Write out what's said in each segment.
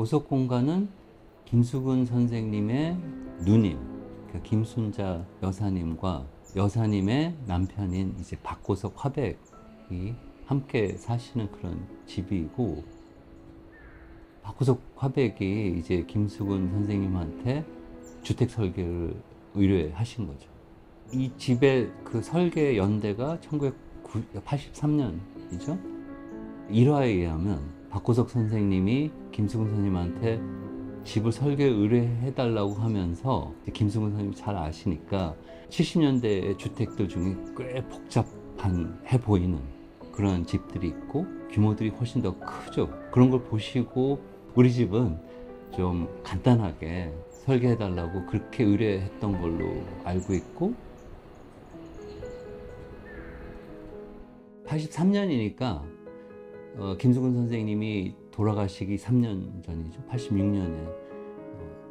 보석 공간은 김수근 선생님의 누님, 그 김순자 여사님과 여사님의 남편인 이제 박고석 화백이 함께 사시는 그런 집이고, 박고석 화백이 이제 김수근 선생님한테 주택 설계를 의뢰하신 거죠. 이 집의 그 설계 연대가 1983년이죠. 일화에 의하면 박고석 선생님이 김수근 선생님한테 집을 설계 의뢰해달라고 하면서 김수근 선생님이 잘 아시니까 70년대의 주택들 중에 꽤 복잡해 보이는 그런 집들이 있고 규모들이 훨씬 더 크죠. 그런 걸 보시고 우리 집은 좀 간단하게 설계해달라고 그렇게 의뢰했던 걸로 알고 있고, 83년이니까 김수근 선생님이 돌아가시기 3년 전이죠. 86년에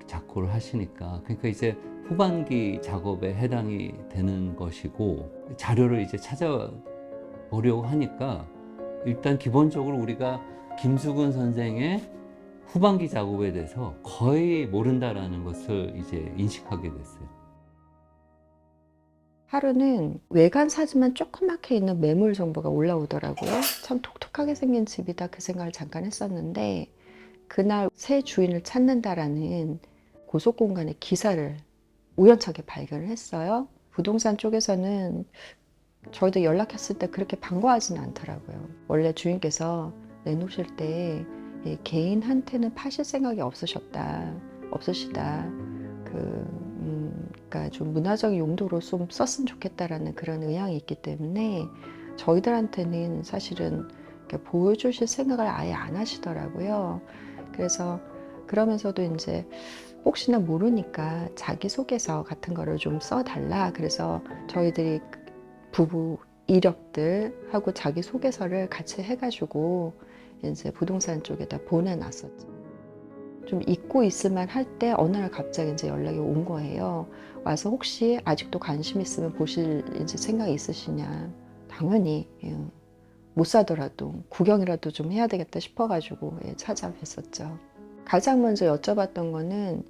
작고를 하시니까, 그러니까 이제 후반기 작업에 해당이 되는 것이고, 자료를 이제 찾아보려고 하니까 일단 기본적으로 우리가 김수근 선생의 후반기 작업에 대해서 거의 모른다라는 것을 이제 인식하게 됐어요. 하루는 외관 사진만 조그맣게 있는 매물 정보가 올라오더라고요. 참 독특하게 생긴 집이다, 그 생각을 잠깐 했었는데, 그날 새 주인을 찾는다라는 고속공간의 기사를 우연찮게 발견을 했어요. 부동산 쪽에서는 저희도 연락했을 때 그렇게 반가워하지는 않더라고요. 원래 주인께서 내놓으실 때 개인한테는 파실 생각이 없으시다. 그러니까 좀 문화적 용도로 좀 썼으면 좋겠다라는 그런 의향이 있기 때문에 저희들한테는 사실은 보여주실 생각을 아예 안 하시더라고요. 그래서 그러면서도 이제 혹시나 모르니까 자기소개서 같은 거를 좀 써달라. 그래서 저희들이 부부 이력들하고 자기소개서를 같이 해가지고 이제 부동산 쪽에다 보내놨었죠. 좀 잊고 있을만 할 때 어느 날 갑자기 이제 연락이 온 거예요. 와서 혹시 아직도 관심 있으면 보실 이제 생각이 있으시냐. 당연히 못 사더라도 구경이라도 좀 해야 되겠다 싶어가지고 찾아뵀었죠. 가장 먼저 여쭤봤던 거는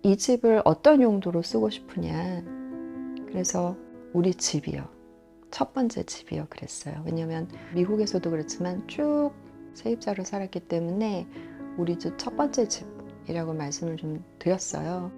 이 집을 어떤 용도로 쓰고 싶으냐. 그래서 우리 집이요. 첫 번째 집이요. 그랬어요. 왜냐면 미국에서도 그렇지만 쭉 세입자로 살았기 때문에 우리 집 첫 번째 집이라고 말씀을 좀 드렸어요.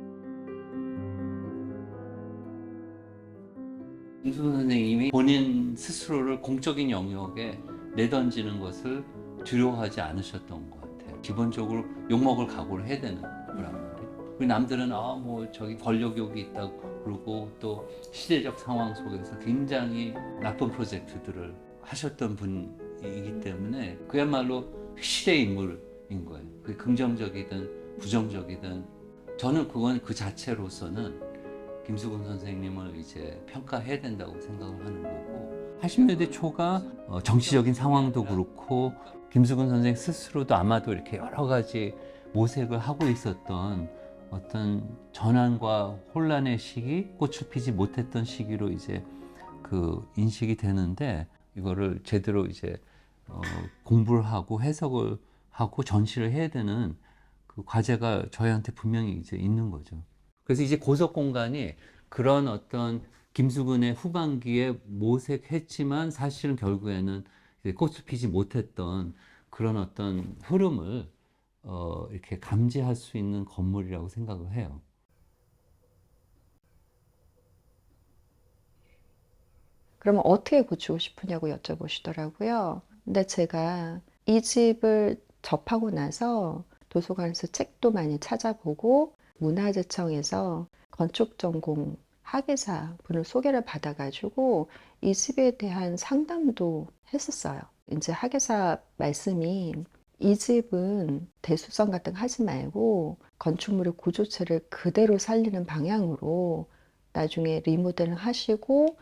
김수근 선생님이 본인 스스로를 공적인 영역에 내던지는 것을 두려워하지 않으셨던 것 같아요. 기본적으로 욕먹을 각오를 해야 되는 거란 말이에요. 우리 남들은 뭐 저기 권력욕이 있다고 그러고 또 시대적 상황 속에서 굉장히 나쁜 프로젝트들을 하셨던 분이기 때문에 그야말로 시대의 인물인 거예요. 그게 긍정적이든 부정적이든 저는 그건 그 자체로서는 김수근 선생님을 이제 평가해야 된다고 생각을 하는 거고, 80년대 초가 정치적인 상황도 그렇고 김수근 선생 스스로도 아마도 이렇게 여러 가지 모색을 하고 있었던 어떤 전환과 혼란의 시기, 꽃을 피지 못했던 시기로 이제 그 인식이 되는데, 이거를 제대로 이제 공부를 하고 해석을 하고 전시를 해야 되는 그 과제가 저희한테 분명히 이제 있는 거죠. 그래서 이제 고석 공간이 그런 어떤 김수근의 후반기에 모색했지만 사실은 결국에는 꽃을 피지 못했던 그런 어떤 흐름을 이렇게 감지할 수 있는 건물이라고 생각을 해요. 그러면 어떻게 고치고 싶으냐고 여쭤보시더라고요. 근데 제가 이 집을 접하고 나서 도서관에서 책도 많이 찾아보고 문화재청에서 건축전공 학예사 분을 소개를 받아가지고 이 집에 대한 상담도 했었어요. 이제 학예사 말씀이 이 집은 대수성 같은 거 하지 말고 건축물의 구조체를 그대로 살리는 방향으로 나중에 리모델링 하시고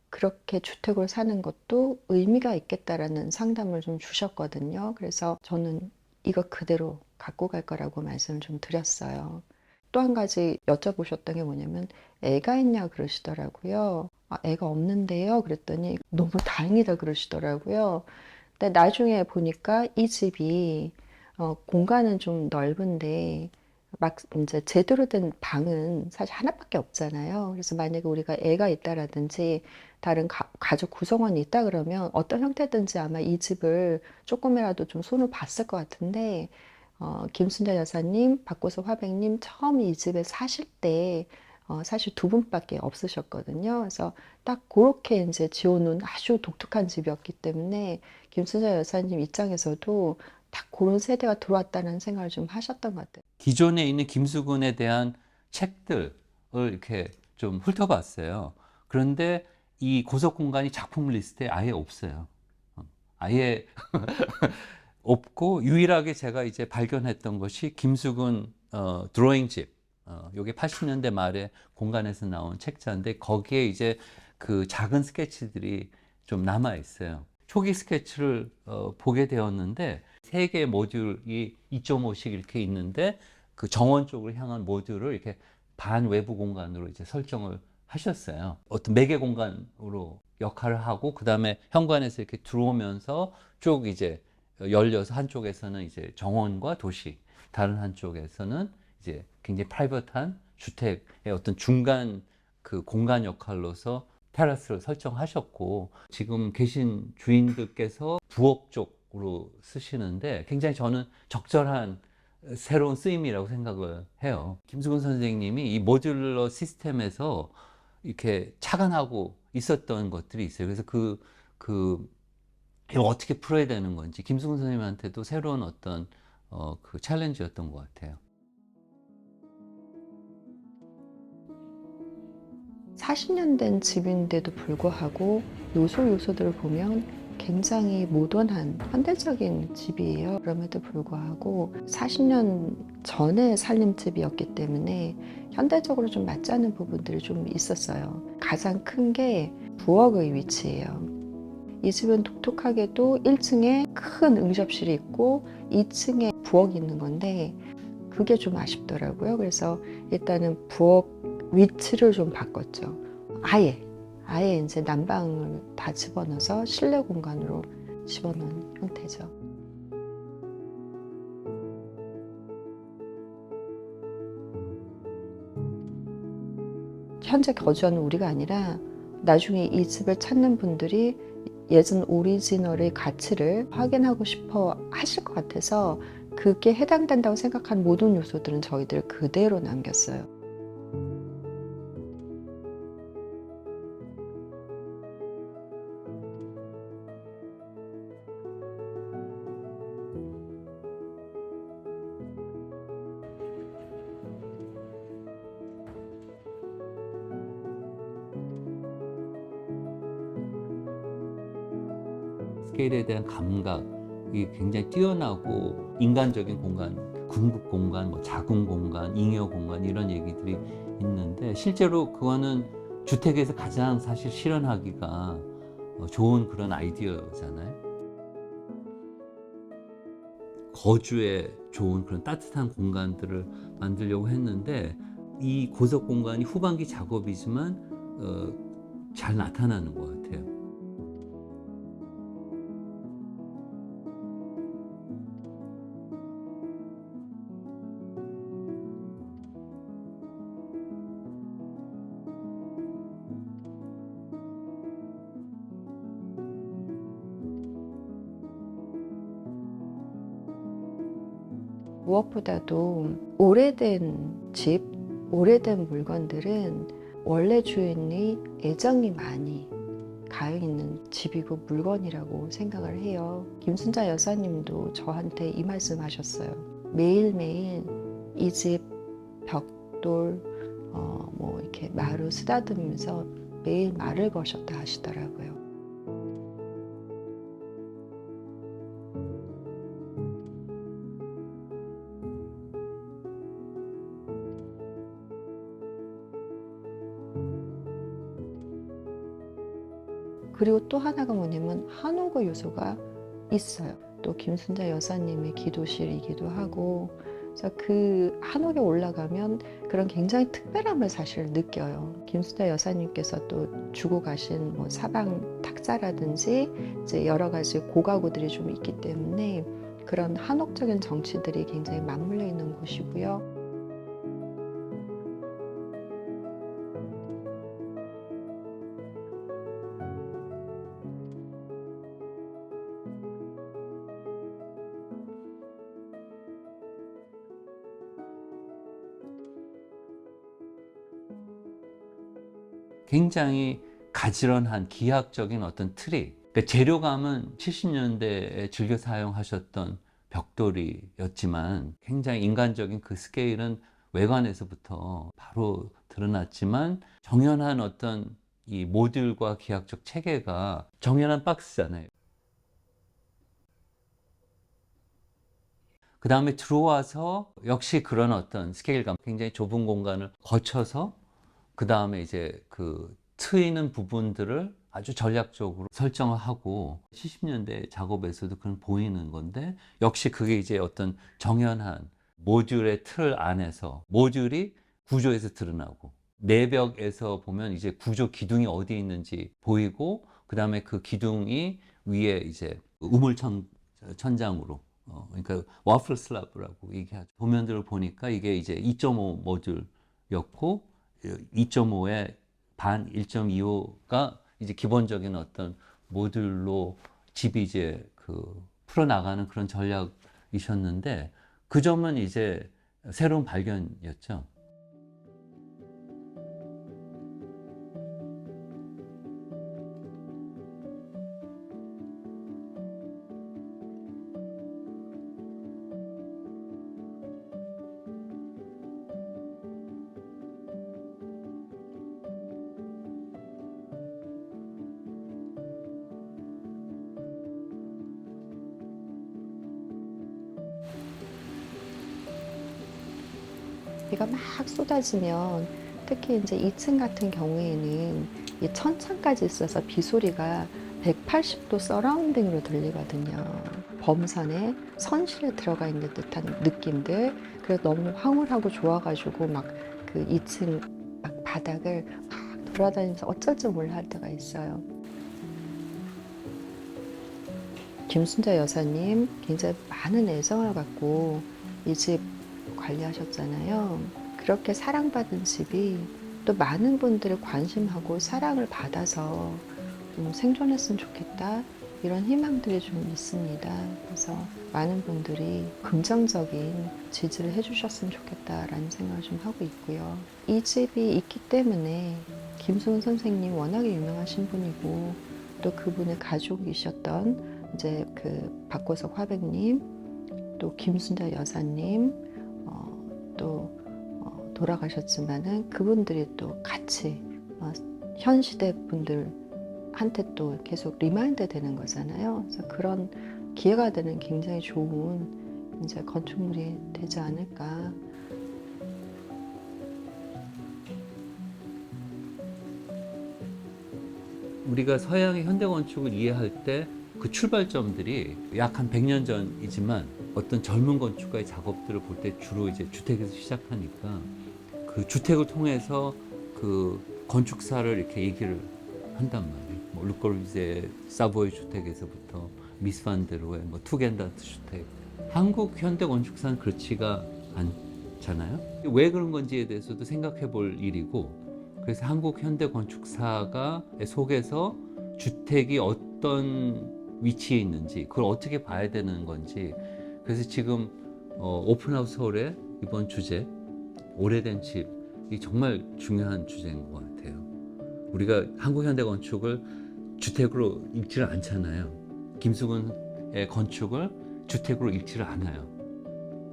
그렇게 주택을 사는 것도 의미가 있겠다라는 상담을 좀 주셨거든요. 그래서 저는 이거 그대로 갖고 갈 거라고 말씀을 좀 드렸어요. 또 한 가지 여쭤보셨던 게 뭐냐면 애가 있냐 그러시더라고요. 애가 없는데요. 그랬더니 너무 다행이다 그러시더라고요. 근데 나중에 보니까 이 집이 공간은 좀 넓은데 막 이제 제대로 된 방은 사실 하나밖에 없잖아요. 그래서 만약에 우리가 애가 있다라든지 다른 가족 구성원이 있다 그러면 어떤 형태든지 아마 이 집을 조금이라도 좀 손을 봤을 것 같은데 김순자 여사님, 박고서 화백님 처음 이 집에 사실 때 사실 두 분밖에 없으셨거든요. 그래서 딱 그렇게 이제 지어놓은 아주 독특한 집이었기 때문에 김순자 여사님 입장에서도 딱 그런 세대가 들어왔다는 생각을 좀 하셨던 것 같아요. 기존에 있는 김수근에 대한 책들을 이렇게 좀 훑어봤어요. 그런데 이 고속 공간이 작품 리스트에 아예 없어요. 아예 없고 유일하게 제가 이제 발견했던 것이 김수근 드로잉집. 요게 80년대 말에 공간에서 나온 책자인데 거기에 이제 그 작은 스케치들이 좀 남아 있어요. 초기 스케치를 보게 되었는데 세 개의 모듈이 2.5씩 이렇게 있는데 그 정원 쪽으로 향한 모듈을 이렇게 반 외부 공간으로 이제 설정을 하셨어요. 어떤 매개 공간으로 역할을 하고 그 다음에 현관에서 이렇게 들어오면서 쭉 이제 열려서 한쪽에서는 이제 정원과 도시, 다른 한쪽에서는 이제 굉장히 프라이빗한 주택의 어떤 중간 그 공간 역할로서 테라스를 설정하셨고 지금 계신 주인들께서 부엌 쪽으로 쓰시는데 굉장히 저는 적절한 새로운 쓰임이라고 생각을 해요. 김수근 선생님이 이 모듈러 시스템에서 이렇게 착안하고 있었던 것들이 있어요. 그래서 이거 어떻게 풀어야 되는 건지 김수근 선생님한테도 새로운 어떤 그 챌린지였던 것 같아요. 40년 된 집인데도 불구하고 요소들을 보면 굉장히 모던한 현대적인 집이에요. 그럼에도 불구하고 40년 전에 살림집이었기 때문에 현대적으로 좀 맞지 않는 부분들이 좀 있었어요. 가장 큰 게 부엌의 위치예요. 이 집은 독특하게도 1층에 큰 응접실이 있고 2층에 부엌이 있는 건데 그게 좀 아쉽더라고요. 그래서 일단은 부엌 위치를 좀 바꿨죠. 아예 이제 난방을 다 집어넣어서 실내 공간으로 집어넣은 형태죠. 현재 거주하는 우리가 아니라 나중에 이 집을 찾는 분들이 예전 오리지널의 가치를 확인하고 싶어 하실 것 같아서 그게 해당된다고 생각한 모든 요소들은 저희들 그대로 남겼어요. 스케일에 대한 감각이 굉장히 뛰어나고 인간적인 공간, 궁극 공간, 뭐 자궁 공간, 잉여 공간 이런 얘기들이 있는데 실제로 그거는 주택에서 가장 사실 실현하기가 좋은 그런 아이디어잖아요. 거주에 좋은 그런 따뜻한 공간들을 만들려고 했는데 이 고속 공간이 후반기 작업이지만 잘 나타나는 것 같아요. 무엇보다도 오래된 집, 오래된 물건들은 원래 주인의 애정이 많이 가여 있는 집이고 물건이라고 생각을 해요. 김순자 여사님도 저한테 이 말씀 하셨어요. 매일매일 이 집 벽돌, 뭐 이렇게 마루 쓰다듬으면서 매일 말을 거셨다 하시더라고요. 그리고 또 하나가 뭐냐면 한옥의 요소가 있어요. 또 김순자 여사님의 기도실이기도 하고, 그래서 그 한옥에 올라가면 그런 굉장히 특별함을 사실 느껴요. 김순자 여사님께서 또 주고 가신 뭐 사방 탁자라든지 이제 여러 가지 고가구들이 좀 있기 때문에 그런 한옥적인 정치들이 굉장히 맞물려 있는 곳이고요. 굉장히 가지런한 기하학적인 어떤 틀이, 그러니까 재료감은 70년대에 즐겨 사용하셨던 벽돌이었지만 굉장히 인간적인 그 스케일은 외관에서부터 바로 드러났지만, 정연한 어떤 이 모듈과 기하학적 체계가 정연한 박스잖아요. 그 다음에 들어와서 역시 그런 어떤 스케일감, 굉장히 좁은 공간을 거쳐서 그 다음에 이제 그 트이는 부분들을 아주 전략적으로 설정을 하고, 70년대 작업에서도 그런 보이는 건데, 역시 그게 이제 어떤 정연한 모듈의 틀 안에서 모듈이 구조에서 드러나고, 내벽에서 보면 이제 구조 기둥이 어디 있는지 보이고, 그 다음에 그 기둥이 위에 이제 우물 천장으로, 그러니까 와플 슬랍이라고 얘기하죠. 도면들을 보니까 이게 이제 2.5 모듈이었고, 2.5의 반 1.25가 이제 기본적인 어떤 모듈로 집이 이제 그 풀어나가는 그런 전략이셨는데, 그 점은 이제 새로운 발견이었죠. 비가 막 쏟아지면 특히 이제 2층 같은 경우에는 이 천창까지 있어서 비 소리가 180도 서라운딩으로 들리거든요. 범선에 선실에 들어가 있는 듯한 느낌들. 그래서 너무 황홀하고 좋아가지고 막 그 2층 막 바닥을 막 돌아다니면서 어쩔 줄 몰라 할 때가 있어요. 김순자 여사님 굉장히 많은 애정을 갖고 이 집 관리하셨잖아요. 그렇게 사랑받은 집이 또 많은 분들의 관심하고 사랑을 받아서 좀 생존했으면 좋겠다, 이런 희망들이 좀 있습니다. 그래서 많은 분들이 긍정적인 지지를 해주셨으면 좋겠다라는 생각을 좀 하고 있고요. 이 집이 있기 때문에 김수훈 선생님 워낙에 유명하신 분이고, 또 그분의 가족이셨던 이제 그 박고석 화백님, 또 김순자 여사님, 돌아가셨지만은 그분들이 또 같이 현 시대 분들한테 또 계속 리마인드 되는 거잖아요. 그래서 그런 기회가 되는 굉장히 좋은 이제 건축물이 되지 않을까. 우리가 서양의 현대 건축을 이해할 때 그 출발점들이 약 한 100년 전이지만, 어떤 젊은 건축가의 작업들을 볼 때 주로 이제 주택에서 시작하니까, 그 주택을 통해서 그 건축사를 이렇게 얘기를 한단 말이에요. 뭐 르꼬르비제 사보이 주택에서부터 미스 반데로의 뭐 투겐다트 주택. 한국 현대 건축사는 그렇지가 않잖아요. 왜 그런 건지에 대해서도 생각해 볼 일이고, 그래서 한국 현대 건축사가 속에서 주택이 어떤 위치에 있는지, 그걸 어떻게 봐야 되는 건지. 그래서 지금 오픈하우스 홀의 이번 주제, 오래된 집이 정말 중요한 주제인 것 같아요. 우리가 한국 현대 건축을 주택으로 읽지를 않잖아요. 김수근의 건축을 주택으로 읽지를 않아요.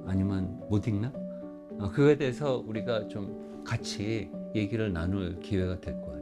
아니면 못 읽나? 그거에 대해서 우리가 좀 같이 얘기를 나눌 기회가 될 거예요.